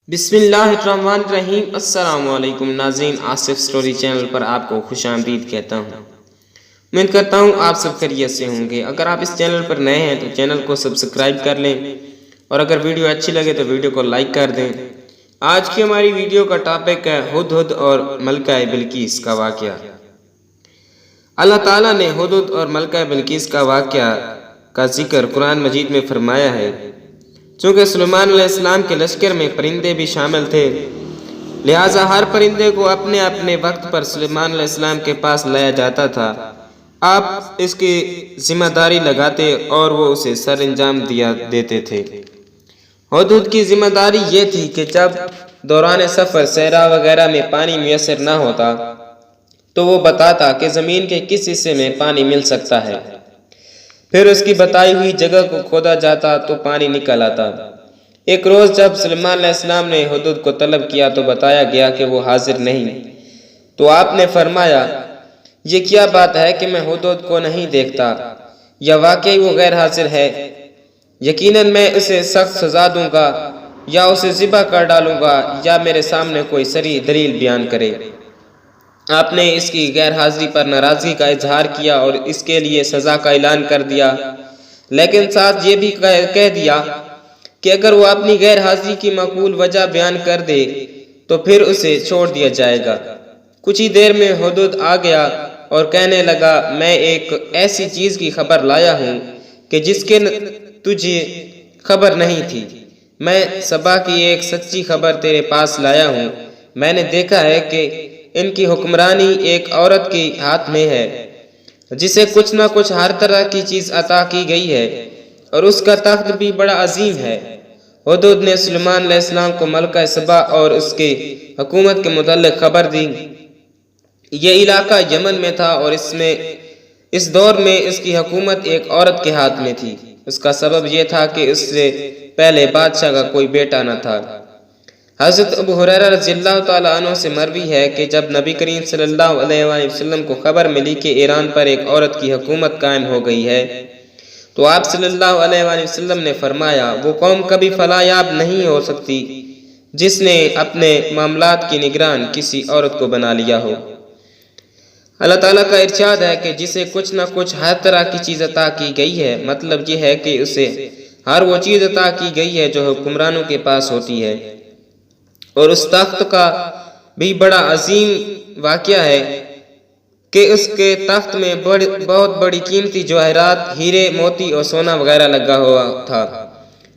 بسم اللہ الرحمن الرحیم۔ السلام علیکم ناظرین، آصف سٹوری چینل پر آپ کو خوش آمدید کہتا ہوں۔ امید کرتا ہوں آپ سب خیریت سے ہوں گے۔ اگر آپ اس چینل پر نئے ہیں تو چینل کو سبسکرائب کر لیں، اور اگر ویڈیو اچھی لگے تو ویڈیو کو لائک کر دیں۔ آج کی ہماری ویڈیو کا ٹاپک ہے ہدہد اور ملکہ بلقیس کا واقعہ۔ اللہ تعالیٰ نے ہدہد اور ملکہ بلقیس کا واقعہ کا ذکر قرآن مجید میں فرمایا ہے۔ چونکہ سلیمان علیہ السلام کے لشکر میں پرندے بھی شامل تھے، لہٰذا ہر پرندے کو اپنے اپنے وقت پر سلیمان علیہ السلام کے پاس لایا جاتا تھا۔ آپ اس کی ذمہ داری لگاتے اور وہ اسے سر انجام دیتے تھے۔ ہدہد کی ذمہ داری یہ تھی کہ جب دوران سفر صحرا وغیرہ میں پانی میسر نہ ہوتا تو وہ بتاتا کہ زمین کے کس حصے میں پانی مل سکتا ہے، پھر اس کی بتائی ہوئی جگہ کو کھودا جاتا تو پانی نکل آتا۔ ایک روز جب سلیمان علیہ السلام نے ہدہد کو طلب کیا تو بتایا گیا کہ وہ حاضر نہیں، تو آپ نے فرمایا، یہ کیا بات ہے کہ میں ہدہد کو نہیں دیکھتا، یا واقعی وہ غیر حاضر ہے؟ یقیناً میں اسے سخت سزا دوں گا، یا اسے ذبح کر ڈالوں گا، یا میرے سامنے کوئی صریح دلیل بیان کرے۔ آپ نے اس کی غیر حاضری پر ناراضگی کا اظہار کیا اور اس کے لیے سزا کا اعلان کر دیا، لیکن ساتھ یہ بھی کہہ دیا کہ اگر وہ اپنی غیر حاضری کی معقول وجہ بیان کر دے تو پھر اسے چھوڑ دیا جائے گا۔ کچھ ہی دیر میں ہدہد آ گیا اور کہنے لگا، میں ایک ایسی چیز کی خبر لایا ہوں کہ جس کے تجھے خبر نہیں تھی۔ میں سبا کی ایک سچی خبر تیرے پاس لایا ہوں۔ میں نے دیکھا ہے کہ ان کی حکمرانی ایک عورت کے ہاتھ میں ہے، جسے کچھ نہ کچھ ہر طرح کی چیز عطا کی گئی ہے، اور اس کا تخت بھی بڑا عظیم ہے۔ ہدہد نے سلیمان علیہ السلام کو ملکہ سبا اور اس کے حکومت کے متعلق خبر دی۔ یہ علاقہ یمن میں تھا اور اس دور میں اس کی حکومت ایک عورت کے ہاتھ میں تھی۔ اس کا سبب یہ تھا کہ اس سے پہلے بادشاہ کا کوئی بیٹا نہ تھا۔ حضرت ابو ہریرہ رضی اللہ تعالیٰ عنہ سے مروی ہے کہ جب نبی کریم صلی اللہ علیہ وآلہ وسلم کو خبر ملی کہ ایران پر ایک عورت کی حکومت قائم ہو گئی ہے، تو آپ صلی اللہ علیہ وآلہ وسلم نے فرمایا، وہ قوم کبھی فلاح یاب نہیں ہو سکتی جس نے اپنے معاملات کی نگران کسی عورت کو بنا لیا ہو۔ اللہ تعالیٰ کا ارشاد ہے کہ جسے کچھ نہ کچھ ہر طرح کی چیز عطا کی گئی ہے، مطلب یہ ہے کہ اسے ہر وہ چیز عطا کی گئی ہے جو حکمرانوں کے پاس ہوتی ہے۔ اور اس تخت کا بھی بڑا عظیم واقعہ ہے کہ اس کے تخت میں بہت بڑی قیمتی جواہرات، ہیرے، موتی اور سونا وغیرہ لگا ہوا تھا۔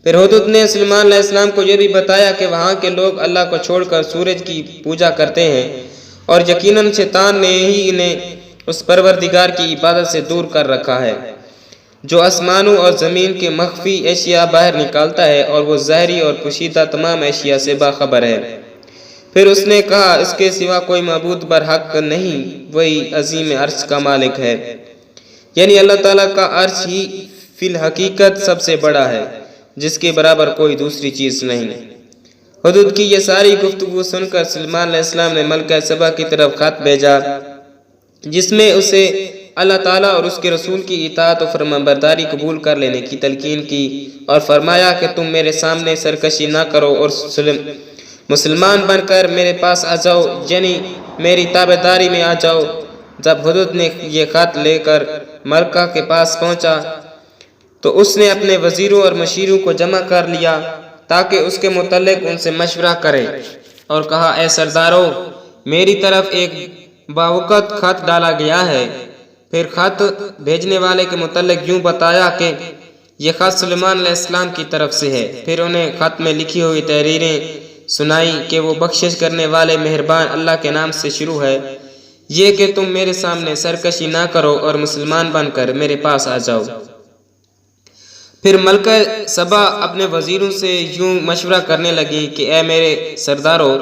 پھر ہدہد نے سلیمان علیہ السلام کو یہ بھی بتایا کہ وہاں کے لوگ اللہ کو چھوڑ کر سورج کی پوجا کرتے ہیں، اور یقیناً شیطان نے ہی انہیں اس پروردگار کی عبادت سے دور کر رکھا ہے جو آسمانوں اور زمین کے مخفی اشیاء باہر نکالتا ہے، اور وہ ظاہری اور پوشیدہ تمام اشیاء سے باخبر ہے۔ پھر اس نے کہا، اس کے سوا کوئی معبود برحق نہیں، وہی عظیم عرش کا مالک ہے، یعنی اللہ تعالیٰ کا عرش ہی فی الحقیقت سب سے بڑا ہے، جس کے برابر کوئی دوسری چیز نہیں۔ ہدہد کی یہ ساری گفتگو سن کر سلیمان علیہ السلام نے ملکہ سبا کی طرف خط بھیجا، جس میں اسے اللہ تعالیٰ اور اس کے رسول کی اطاعت و فرمانبرداری قبول کر لینے کی تلقین کی، اور فرمایا کہ تم میرے سامنے سرکشی نہ کرو اور مسلمان بن کر میرے پاس آ جاؤ، یعنی میری تابعداری میں آ جاؤ۔ جب ہدہد نے یہ خط لے کر ملکہ کے پاس پہنچا تو اس نے اپنے وزیروں اور مشیروں کو جمع کر لیا تاکہ اس کے متعلق ان سے مشورہ کرے، اور کہا، اے سردارو، میری طرف ایک باوقت خط ڈالا گیا ہے۔ پھر خط بھیجنے والے کے متعلق یوں بتایا کہ یہ خط سلیمان علیہ السلام کی طرف سے ہے۔ پھر انہیں خط میں لکھی ہوئی تحریریں سنائی کہ وہ بخشش کرنے والے مہربان اللہ کے نام سے شروع ہے، یہ کہ تم میرے سامنے سرکشی نہ کرو اور مسلمان بن کر میرے پاس آ جاؤ۔ پھر ملکہ سبا اپنے وزیروں سے یوں مشورہ کرنے لگی کہ اے میرے سردارو،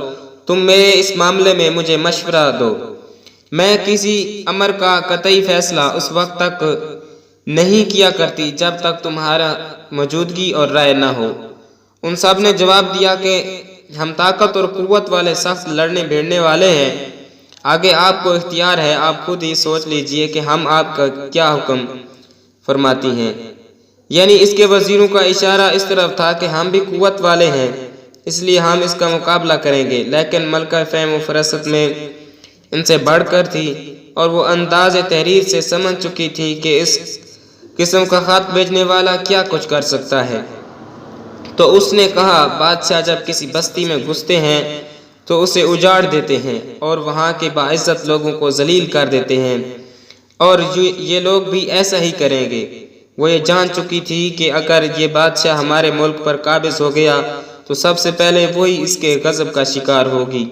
تم میرے اس معاملے میں مجھے مشورہ دو۔ میں کسی امر کا قطعی فیصلہ اس وقت تک نہیں کیا کرتی جب تک تمہارا موجودگی اور رائے نہ ہو۔ ان سب نے جواب دیا کہ ہم طاقت اور قوت والے سخت لڑنے بھیڑنے والے ہیں، آگے آپ کو اختیار ہے، آپ خود ہی سوچ لیجئے کہ ہم آپ کا کیا حکم فرماتی ہیں۔ یعنی اس کے وزیروں کا اشارہ اس طرف تھا کہ ہم بھی قوت والے ہیں، اس لیے ہم اس کا مقابلہ کریں گے۔ لیکن ملکہ فہم و فراست میں ان سے بڑھ کر تھی اور وہ انداز تحریر سے سمجھ چکی تھی کہ اس قسم کا خط بھیجنے والا کیا کچھ کر سکتا ہے۔ تو اس نے کہا، بادشاہ جب کسی بستی میں گھستے ہیں تو اسے اجاڑ دیتے ہیں اور وہاں کے باعزت لوگوں کو ذلیل کر دیتے ہیں، اور یہ لوگ بھی ایسا ہی کریں گے۔ وہ یہ جان چکی تھی کہ اگر یہ بادشاہ ہمارے ملک پر قابض ہو گیا تو سب سے پہلے وہی اس کے غضب کا شکار ہوگی۔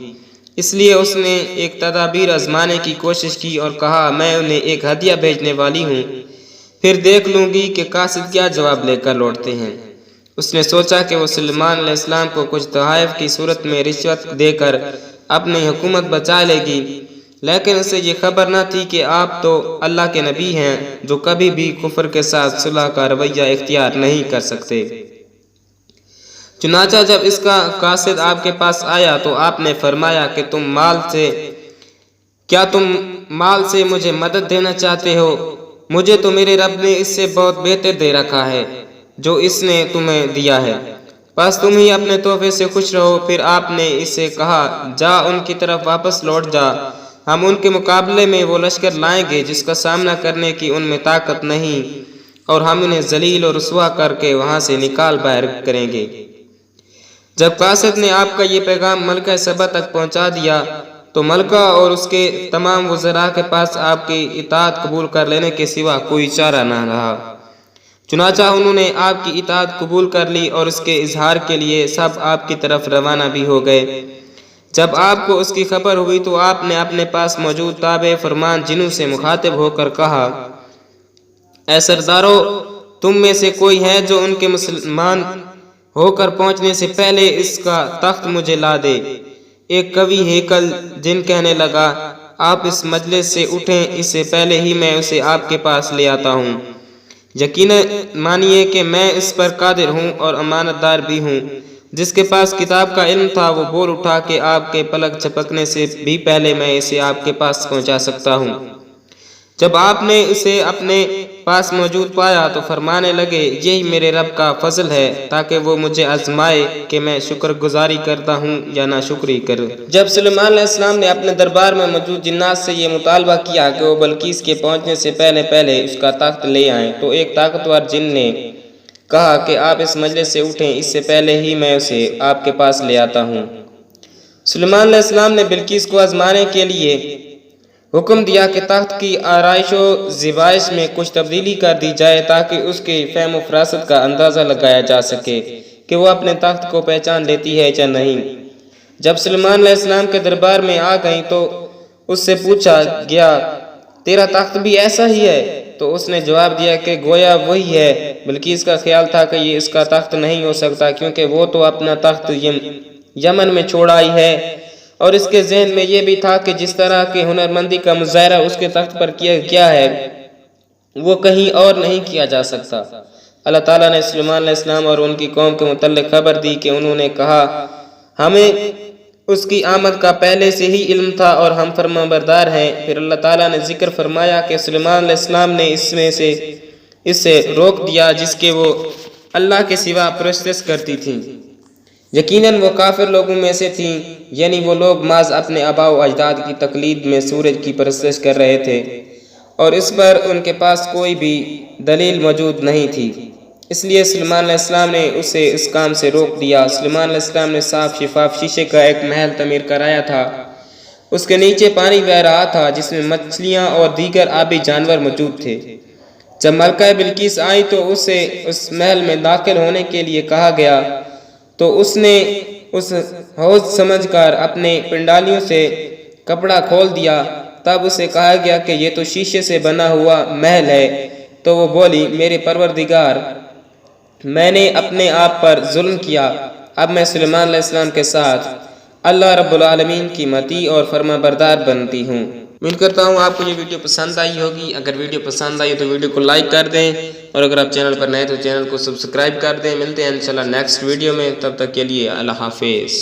اس لیے اس نے ایک تدابیر آزمانے کی کوشش کی اور کہا، میں انہیں ایک ہدیہ بھیجنے والی ہوں، پھر دیکھ لوں گی کہ قاصد کیا جواب لے کر لوٹتے ہیں۔ اس نے سوچا کہ وہ سلیمان علیہ السلام کو کچھ تحائف کی صورت میں رشوت دے کر اپنی حکومت بچا لے گی، لیکن اسے یہ خبر نہ تھی کہ آپ تو اللہ کے نبی ہیں جو کبھی بھی کفر کے ساتھ صلح کا رویہ اختیار نہیں کر سکتے۔ چنانچہ جب اس کا قاصد آپ کے پاس آیا تو آپ نے فرمایا کہ تم مال سے مجھے مدد دینا چاہتے ہو؟ مجھے تو میرے رب نے اس سے بہت بہتر دے رکھا ہے جو اس نے تمہیں دیا ہے، بس تم ہی اپنے تحفے سے خوش رہو۔ پھر آپ نے اس سے کہا، جا ان کی طرف واپس لوٹ جا، ہم ان کے مقابلے میں وہ لشکر لائیں گے جس کا سامنا کرنے کی ان میں طاقت نہیں، اور ہم انہیں ذلیل اور رسوا کر کے وہاں سے نکال باہر کریں گے۔ جب قاصد نے آپ کا یہ پیغام ملکہ سبا تک پہنچا دیا تو ملکہ اور اس کے تمام وزراء کے پاس آپ کی اطاعت قبول کر لینے کے سوا کوئی چارہ نہ رہا۔ چنانچہ انہوں نے آپ کی اطاعت قبول کر لی اور اس کے اظہار کے لیے سب آپ کی طرف روانہ بھی ہو گئے۔ جب آپ کو اس کی خبر ہوئی تو آپ نے اپنے پاس موجود تابع فرمان جنوں سے مخاطب ہو کر کہا، اے سردارو، تم میں سے کوئی ہے جو ان کے مسلمان ہو کر پہنچنے سے پہلے اس کا تخت مجھے لا دے؟ ایک قوی ہیکل جن کہنے لگا، آپ اس مجلس سے اٹھیں، اس سے پہلے ہی میں اسے آپ کے پاس لے آتا ہوں۔ یقیناً مانیے کہ میں اس پر قادر ہوں اور امانت دار بھی ہوں۔ جس کے پاس کتاب کا علم تھا وہ بول اٹھا کہ آپ کے پلک جھپکنے سے بھی پہلے میں اسے آپ کے پاس پہنچا سکتا ہوں۔ جب آپ نے اسے اپنے پاس موجود پایا تو فرمانے لگے، یہی میرے رب کا فضل ہے تاکہ وہ مجھے آزمائے کہ میں شکر گزاری کرتا ہوں یا ناشکری کروں۔ جب سلیمان علیہ السلام نے اپنے دربار میں موجود جنات سے یہ مطالبہ کیا کہ وہ بلقیس کے پہنچنے سے پہلے اس کا تخت لے آئیں تو ایک طاقتور جن نے کہا کہ آپ اس مجلس سے اٹھیں، اس سے پہلے ہی میں اسے آپ کے پاس لے آتا ہوں۔ سلیمان علیہ السلام نے بلقیس کو آزمانے کے لیے حکم دیا کہ تخت کی آرائش و زیبائش میں کچھ تبدیلی کر دی جائے تاکہ اس کی فہم و فراست کا اندازہ لگایا جا سکے کہ وہ اپنے تخت کو پہچان لیتی ہے یا نہیں۔ جب سلیمان علیہ السلام کے دربار میں آ گئیں تو اس سے پوچھا گیا، تیرا تخت بھی ایسا ہی ہے؟ تو اس نے جواب دیا کہ گویا وہی ہے۔ بلقیس کا خیال تھا کہ یہ اس کا تخت نہیں ہو سکتا کیونکہ وہ تو اپنا تخت یمن میں چھوڑ آئی ہے، اور اس کے ذہن میں یہ بھی تھا کہ جس طرح کی ہنرمندی کا مظاہرہ اس کے تخت پر کیا ہے وہ کہیں اور نہیں کیا جا سکتا۔ اللہ تعالیٰ نے سلیمان علیہ السلام اور ان کی قوم کے متعلق خبر دی کہ انہوں نے کہا، ہمیں اس کی آمد کا پہلے سے ہی علم تھا اور ہم فرمانبردار ہیں۔ پھر اللہ تعالیٰ نے ذکر فرمایا کہ سلیمان علیہ السلام نے اس سے روک دیا جس کے وہ اللہ کے سوا پرستش کرتی تھیں۔ یقیناً وہ کافر لوگوں میں سے تھیں، یعنی وہ لوگ محض اپنے آباء و اجداد کی تقلید میں سورج کی پرستش کر رہے تھے اور اس پر ان کے پاس کوئی بھی دلیل موجود نہیں تھی۔ اس لیے سلیمان علیہ السلام نے اسے اس کام سے روک دیا۔ سلیمان علیہ السلام نے صاف شفاف شیشے کا ایک محل تعمیر کرایا تھا۔ اس کے نیچے پانی بہہ رہا تھا جس میں مچھلیاں اور دیگر آبی جانور موجود تھے۔ جب ملکہ بلقیس آئی تو اسے اس محل میں داخل ہونے کے لیے کہا گیا تو اس نے اس حوض سمجھ کر اپنے پنڈالیوں سے کپڑا کھول دیا۔ تب اسے کہا گیا کہ یہ تو شیشے سے بنا ہوا محل ہے۔ تو وہ بولی، میرے پروردگار، میں نے اپنے آپ پر ظلم کیا، اب میں سلیمان علیہ السلام کے ساتھ اللہ رب العالمین کی مطیع اور فرما بردار بنتی ہوں۔ امید کرتا ہوں آپ کو یہ ویڈیو پسند آئی ہوگی۔ اگر ویڈیو پسند آئی تو ویڈیو کو لائک کر دیں، اور اگر آپ چینل پر نئے تو چینل کو سبسکرائب کر دیں۔ ملتے ہیں انشاءاللہ نیکسٹ ویڈیو میں، تب تک کے لیے اللہ حافظ۔